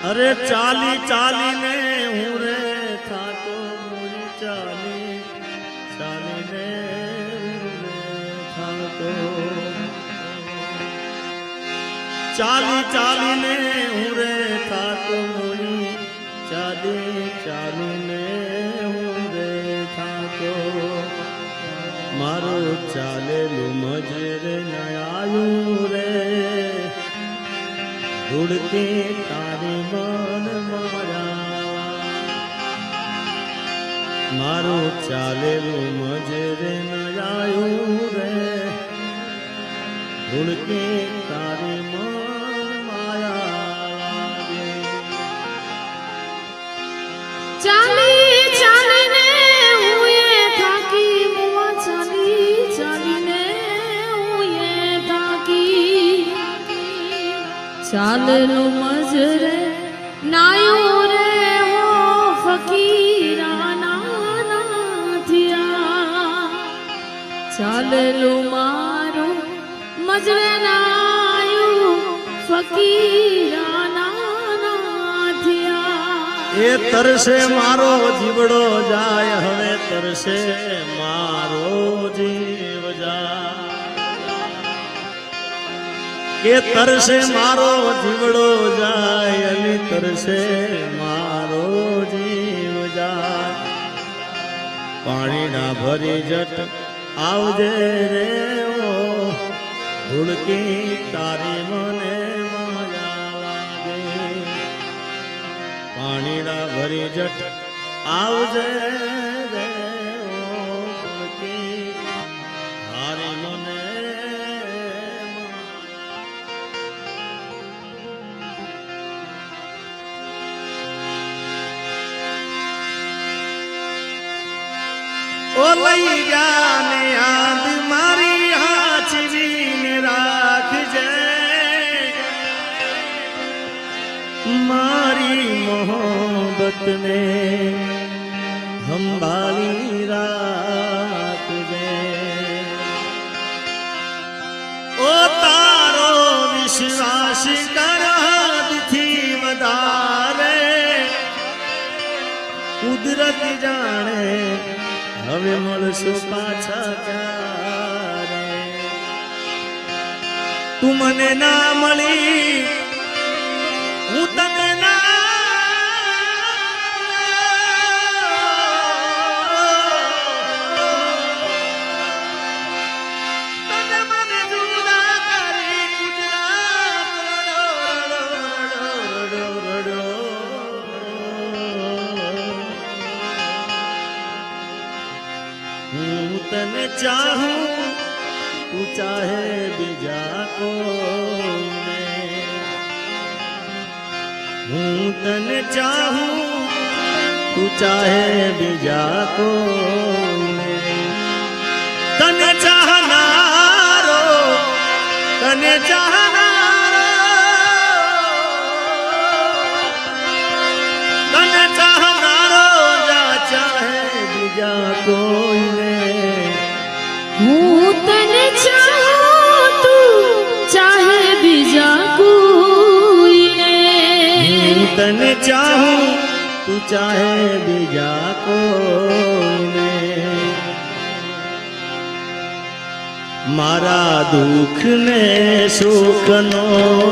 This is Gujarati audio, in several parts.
अरे चाली चाली ने हूँ रे था तो मुझे चाली चाली ने था तो चाली चाली ने हूँ रे था तो मुझे चाली चाली ने हूँ रे था तो मारो चाले लू मजरे नयायू रे ढूंढते तारे मन मारा मारो चालेलो मजरे नयायू रे ढूंढते तारे मन माया लागे चाली चाली ने हुए थाकी मुआ चाली चाली ने हुए थाकी चाललो मजरे नायो रे हो फकीरा नाना थिया चाललो मारो मजरे नायो फकीरा नाना थिया ए तरसे मारो जीवड़ो जाय हवे तरसे मारो जीव जाय के तरसे मारो जीवड़ो जाय अली तरसे मारो जीव जाय पानी ना भरी जट आवजे रे ओ धुड़की तारी मने माया लागे पानी ना भरी जट आवजे रे ओ धुड़की तारी मने ओ लई जाने याद मारी हाचवी में राख जे मारी मोहब्बत ने संभाली राख जे ओ तारो विश्वास कर हद थी वधारे कुदरत जाने હવે મળશો પાછા ક્યારે તું મને ના મળી હું તને ના તને મને જુદા કરી ગુજરાત રડો રડો हूँ तने चाहूं तू चाहे बीजा को हूँ तने चाहूं तू चाहे बीजा को तने चाहनारो तने चाहनारो तने चाहनारो जा चाहे बीजा कोई હું તને ચાહું તું ચાહે બીજા કોઈને હું તને ચાહું તું ચાહે બીજા કોઈને મારા દુઃખ ને સુખ નો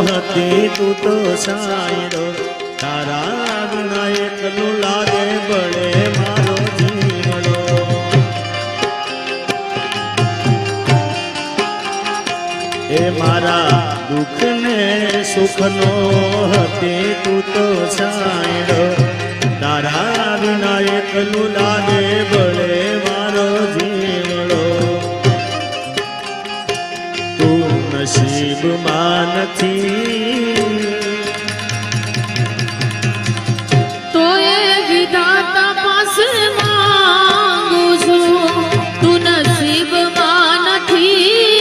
હતી તું તો સાયરો તારા વિના એકલું લાગે બળે મારો જીવડો એ મારા દુઃખ ને સુખ નો હતી તું તો સાયડો તારા વિના એકલું લાગે બળે મારો જીવડો તું નસીબમાં નથી તો એ વિધાતા પાસે માંગુ છું તું નસીબમાં નથી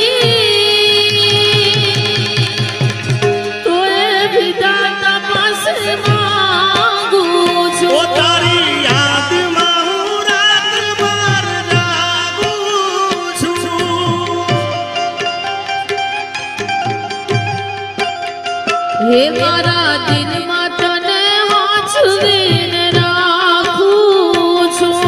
હે મારા દિલમાં તને સાચવીને રાખું છું.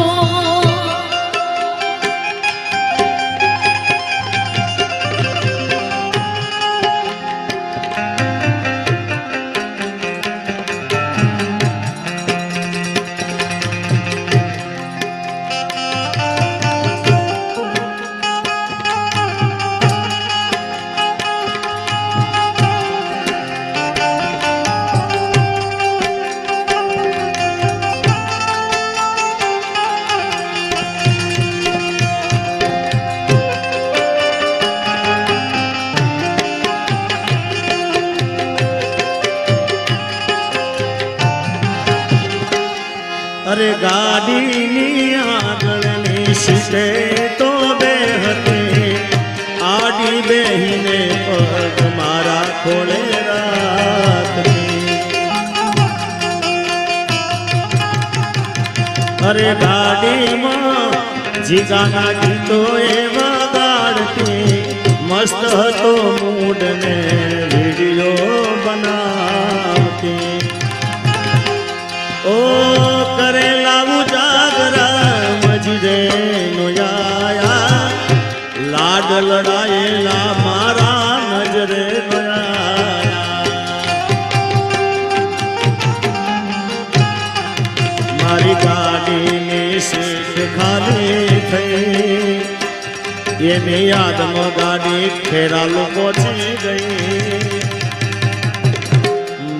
અરે ગાડીની આગળની સીટે તો બે હતી, આડી બેહીને પગ મારા ખોળે રાખતી. અરે ગાડીમાં જીગાના ગીતો એવા ગાડતી, મસ્ત હતો મૂડ ને વિડીયો બનાવતી. ઓ કરેલા ઉજાગરા મજરે નો આયા, લાડ લડાયેલા મારા નજરે આયા. મારી ગાડીની સીટ ખાલી થઈ, એની યાદમાં ગાડી ખેરાલુ પહોંચી ગઈ.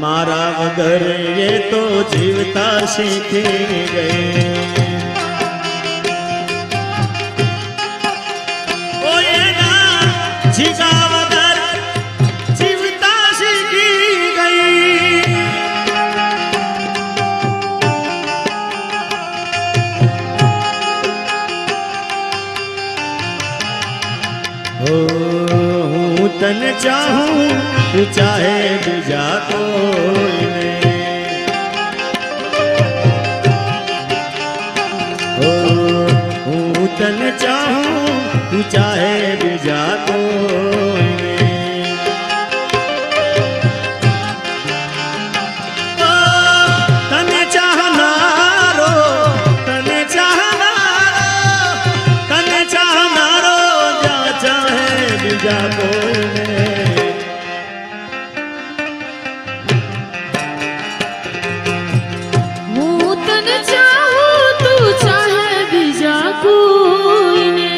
મારા વગર એ તો જીવતા શીખી ગઈ. ઓ એના જીગા વગર જીવતા શીખી ગઈ. हो હું તને ચાહું, તું ચાહે બીજા કોઈને. हो હું તને ચાહું, તું ચાહે બીજા કોઈને. તને ચાહનારો, તને ચાહનારો, તને ચાહનારો જ્યાં ચાહે બીજા કોઈને. હું તને ચાહું, તું ચાહે બીજા કોઈને.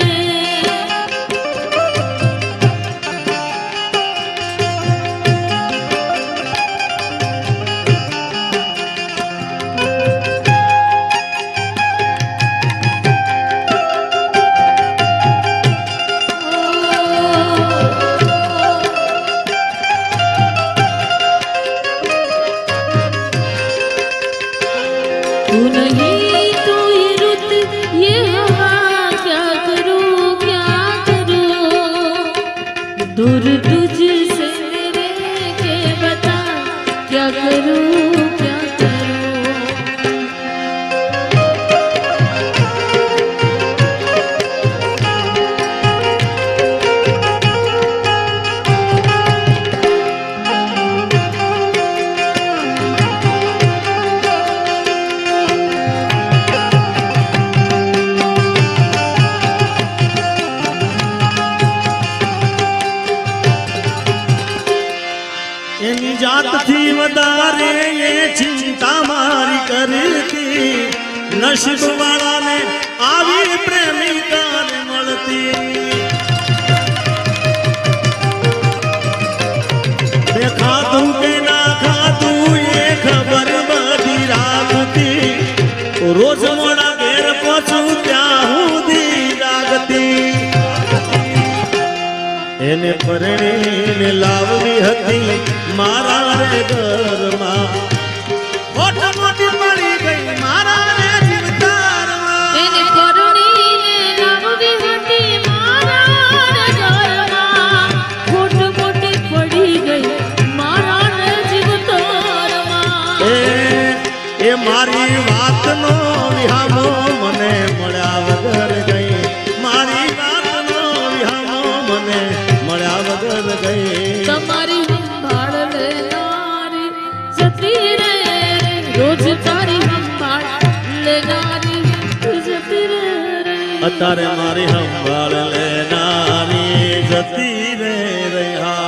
तू नहीं तो ये रुत ये हवा, क्या करूं क्या करूं. दूर तुझसे मेरे के बता, क्या करूं क्या करूं. એની જાતથી વધારે એ ચિંતા મારી કરતી, નસીબ વાળાને આવી પ્રેમિકા મળતી. દેખાતું કે ના ખાતું એ ખબર બધી રાખતી, રોજ મોડા ઘેર પહોંચું ત્યાં સુધી જાગતી. એને પરણીને લાવવી હતી મારા રે ઘરમાં, ખોટ મોટી પડી ગઈ મારા રે જીવતારમાં. એને પરણીને લાવવી હતી મારા રે ઘરમાં, ખોટ મોટી પડી ગઈ મારા રે જીવતારમાં. એ મારી વાતનો વિહામો મને મળ્યા વગર ગઈ, મારી વાતનો વિહામો મને મળ્યા વગર ગઈ. તમારી સંભાળ લેનારી જતી રે રોજ તારી સંભાળ લેનારી જતી રે અત્યારે મારી સંભાળ લેનારી જતી રે રહ્યા.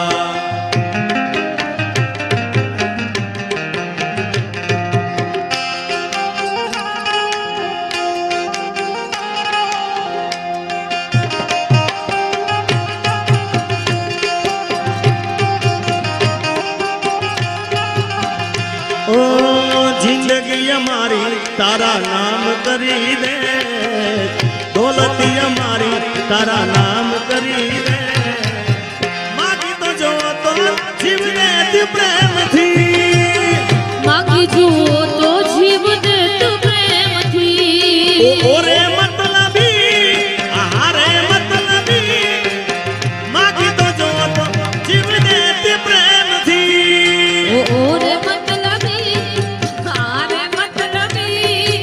ઓ જિંદગી અમારી તારા નામ કરી દે, દોલતી અમારી તારા નામ કરી દે. માગી તો જો તો જીવને પ્રેમથી, માગી જુઓ તો જીવ દે તું પ્રેમથી. ઓરે મતલબી આહારે મતલબી, માગી તો જો તો જીવને પ્રેમથી. ઓરે મતલબી હારે મતલબી,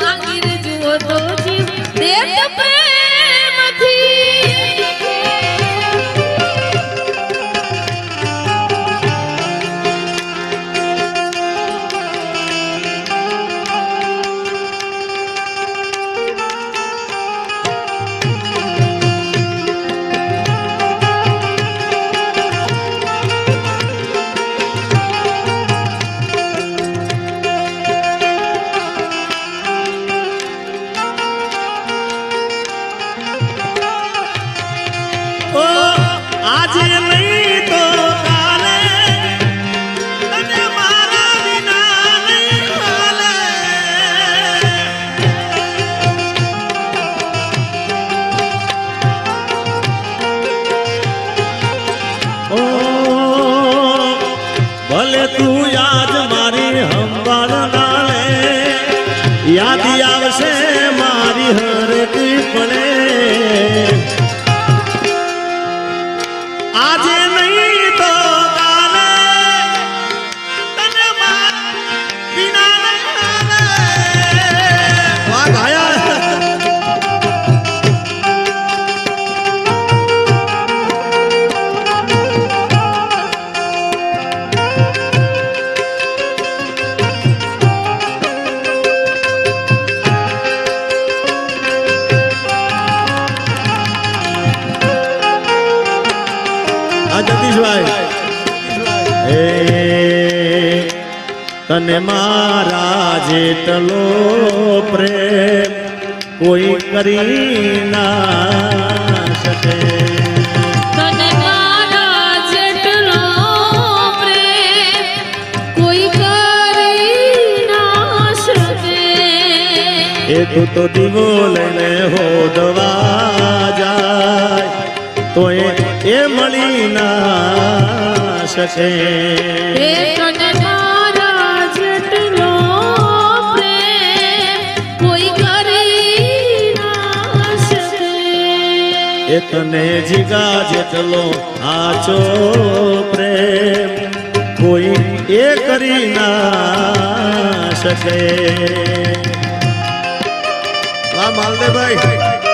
માગી રે જુઓ તો જીવ દે તું પ્રેમથી. ઓ આજે નહીં તો કાલે તને મારા વિના નહીં હાલે. ઓ ભલે તું યાદ મારી સંભાળ ના લે, યાદ આવશે મારી હરકી પડે. આજે નહીં તો કાલે તને મારા વિના નહીં હાલે. વાહ ગાયા. આ જગદીશભાઈ, હે તને મારા જેટલો પ્રેમ કોઈ કરી ના શકે. તને મારા જેટલો પ્રેમ કોઈ કરી ના શકે. એ તું તો દીવો લઈને હોદવા જાય તો એ મળી ના શકે. એ તને મારા જેટલો પ્રેમ કોઈ કરી ના શકે. એ તને જીગા જેટલો આચો પ્રેમ કોઈ એ કરી ના શકે. વાહ માલદેવભાઈ.